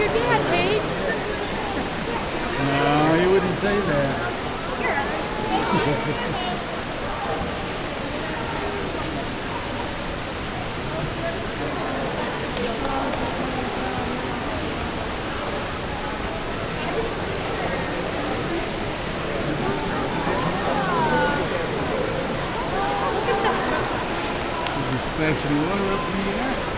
your dad, Paige. No, you wouldn't say that. Splashing water up in the air.